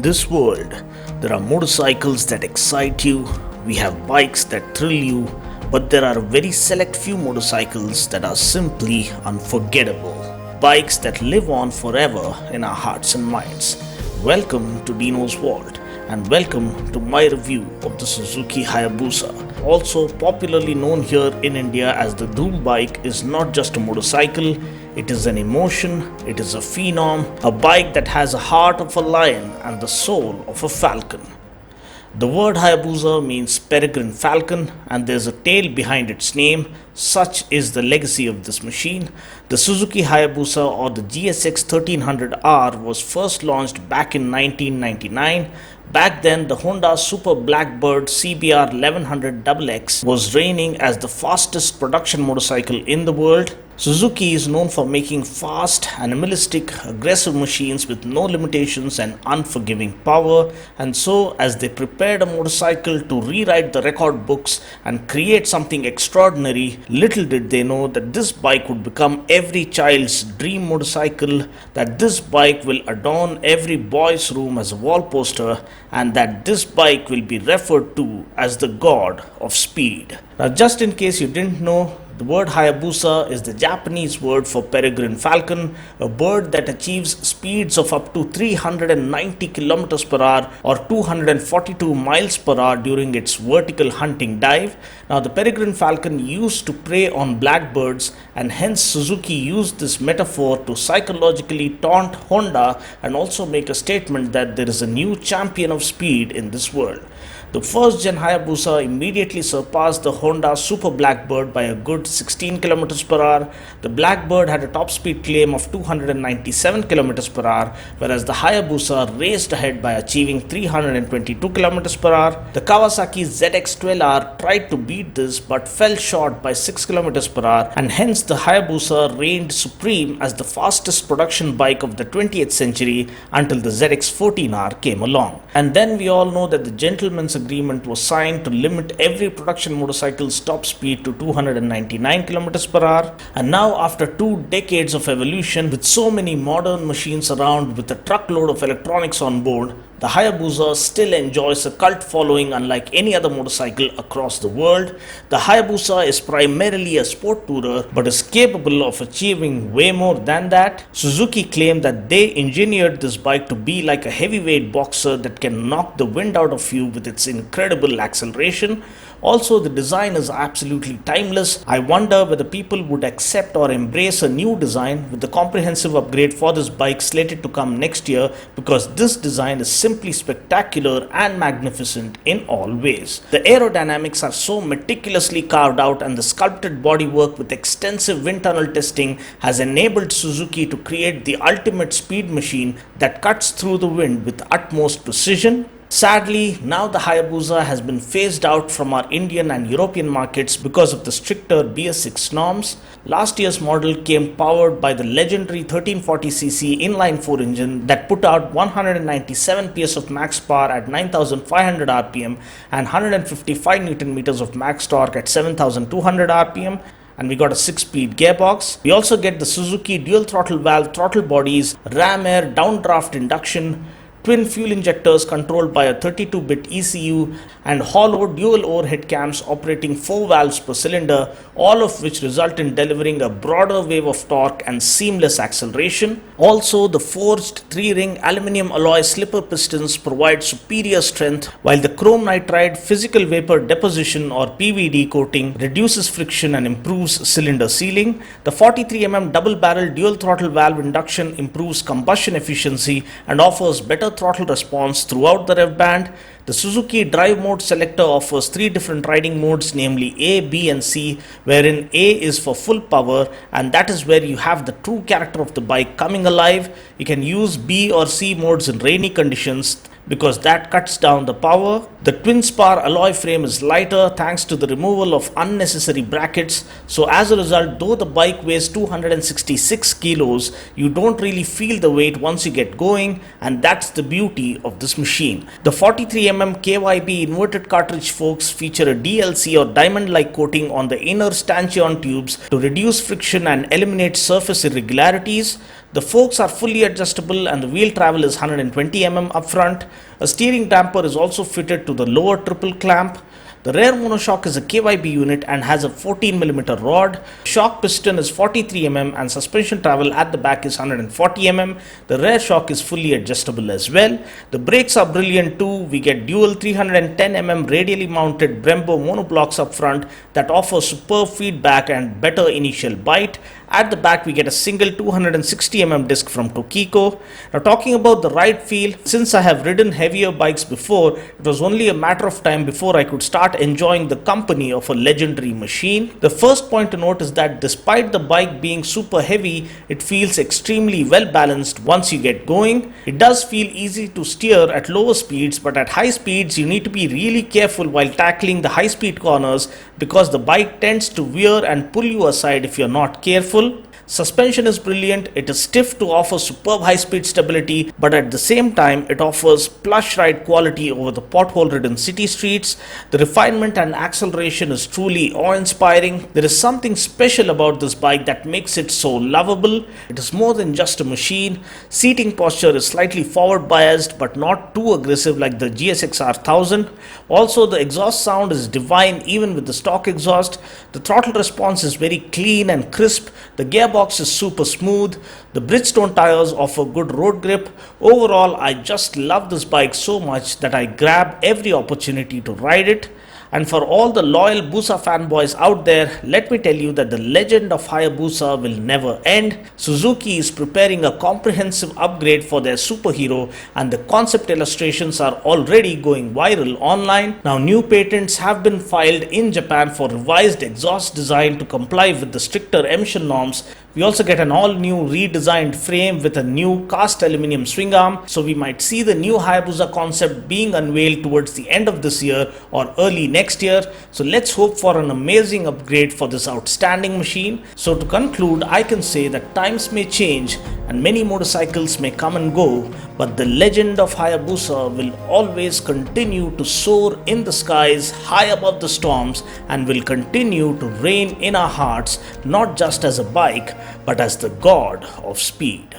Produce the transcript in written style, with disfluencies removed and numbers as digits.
In this world, there are motorcycles that excite you, we have bikes that thrill you, but there are a very select few motorcycles that are simply unforgettable. Bikes that live on forever in our hearts and minds. Welcome to Dino's World and welcome to my review of the Suzuki Hayabusa. Also popularly known here in India as the Dhoom bike, is not just a motorcycle, it is an emotion, it is a phenom, a bike that has a heart of a lion and the soul of a falcon. The word Hayabusa means peregrine falcon, and there's a tale behind its name. Such is the legacy of this machine. The Suzuki Hayabusa, or the GSX 1300R, was first launched back in 1999. Back then, the Honda Super Blackbird CBR 1100XX was reigning as the fastest production motorcycle in the world. Suzuki is known for making fast, animalistic, aggressive machines with no limitations and unforgiving power, and so as they prepared a motorcycle to rewrite the record books and create something extraordinary, little did they know that this bike would become every child's dream motorcycle, that this bike will adorn every boy's room as a wall poster, and that this bike will be referred to as the god of speed. Now, just in case you didn't know, the word Hayabusa is the Japanese word for peregrine falcon, a bird that achieves speeds of up to 390 km per hour or 242 miles per hour during its vertical hunting dive. Now, the peregrine falcon used to prey on blackbirds, and hence Suzuki used this metaphor to psychologically taunt Honda and also make a statement that there is a new champion of speed in this world. The first gen Hayabusa immediately surpassed the Honda Super Blackbird by a good 16 km per hour. The Blackbird had a top speed claim of 297 km per hour, whereas the Hayabusa raced ahead by achieving 322 km per hour. The Kawasaki ZX-12R tried to beat this but fell short by 6 km per hour, and hence the Hayabusa reigned supreme as the fastest production bike of the 20th century until the ZX-14R came along. And then we all know that the gentleman's agreement was signed to limit every production motorcycle's top speed to 299 km per hour. And now, after 2 decades of evolution, with so many modern machines around with a truckload of electronics on board, the Hayabusa still enjoys a cult following unlike any other motorcycle across the world. The Hayabusa is primarily a sport tourer but is capable of achieving way more than that. Suzuki claimed that they engineered this bike to be like a heavyweight boxer that can knock the wind out of you with its incredible acceleration. Also, the design is absolutely timeless. I wonder whether people would accept or embrace a new design with the comprehensive upgrade for this bike slated to come next year, because this design is simply spectacular and magnificent in all ways. The aerodynamics are so meticulously carved out, and the sculpted bodywork with extensive wind tunnel testing has enabled Suzuki to create the ultimate speed machine that cuts through the wind with utmost precision. Sadly, now the Hayabusa has been phased out from our Indian and European markets because of the stricter BS6 norms. Last year's model came powered by the legendary 1340cc inline-4 engine that put out 197 PS of max power at 9500 RPM and 155 Nm of max torque at 7200 RPM. And we got a 6-speed gearbox. We also get the Suzuki dual throttle valve throttle bodies, ram air downdraft induction, twin fuel injectors controlled by a 32-bit ECU, and hollow dual overhead cams operating 4 valves per cylinder, all of which result in delivering a broader wave of torque and seamless acceleration. Also, the forged 3-ring aluminum alloy slipper pistons provide superior strength, while the chrome nitride physical vapor deposition or PVD coating reduces friction and improves cylinder sealing. The 43mm double-barrel dual throttle valve induction improves combustion efficiency and offers better throttle response throughout the rev band. The Suzuki drive mode selector offers 3 different riding modes, namely A, B and C, wherein A is for full power, and that is where you have the true character of the bike coming alive. You can use B or C modes in rainy conditions, because that cuts down the power. The twin spar alloy frame is lighter thanks to the removal of unnecessary brackets, so as a result, though the bike weighs 266 kilos, you don't really feel the weight once you get going, and that's the beauty of this machine. The 43mm KYB inverted cartridge forks feature a DLC or diamond-like coating on the inner stanchion tubes to reduce friction and eliminate surface irregularities. The forks are fully adjustable and the wheel travel is 120 mm up front. A steering damper is also fitted to the lower triple clamp. The rear monoshock is a KYB unit and has a 14 mm rod. Shock piston is 43 mm and suspension travel at the back is 140 mm. The rear shock is fully adjustable as well. The brakes are brilliant too. We get dual 310 mm radially mounted Brembo monoblocks up front that offer superb feedback and better initial bite. At the back we get a single 260 mm disc from Tokiko. Now talking about the ride feel, since I have ridden heavier bikes before, it was only a matter of time before I could start enjoying the company of a legendary machine. The first point to note is that despite the bike being super heavy, it feels extremely well balanced once you get going. It does feel easy to steer at lower speeds, but at high speeds you need to be really careful while tackling the high speed corners because the bike tends to veer and pull you aside if you're not careful. Suspension is brilliant, it is stiff to offer superb high-speed stability, but at the same time it offers plush ride quality over the pothole-ridden city streets. The refinement and acceleration is truly awe-inspiring. There is something special about this bike that makes it so lovable. It is more than just a machine. Seating posture is slightly forward biased but not too aggressive like the GSX-R 1000. Also, the exhaust sound is divine even with the stock exhaust. The throttle response is very clean and crisp. The gearbox is super smooth. The Bridgestone tires offer good road grip. Overall, I just love this bike so much that I grab every opportunity to ride it. And for all the loyal Busa fanboys out there, let me tell you that the legend of Hayabusa will never end. Suzuki is preparing a comprehensive upgrade for their superhero and the concept illustrations are already going viral online. Now new patents have been filed in Japan for revised exhaust design to comply with the stricter emission norms. We also get an all-new redesigned frame with a new cast aluminum swing arm, so we might see the new Hayabusa concept being unveiled towards the end of this year or early next year. So let's hope for an amazing upgrade for this outstanding machine. So to conclude, I can say that times may change and many motorcycles may come and go, but the legend of Hayabusa will always continue to soar in the skies high above the storms and will continue to reign in our hearts, not just as a bike, but as the god of speed.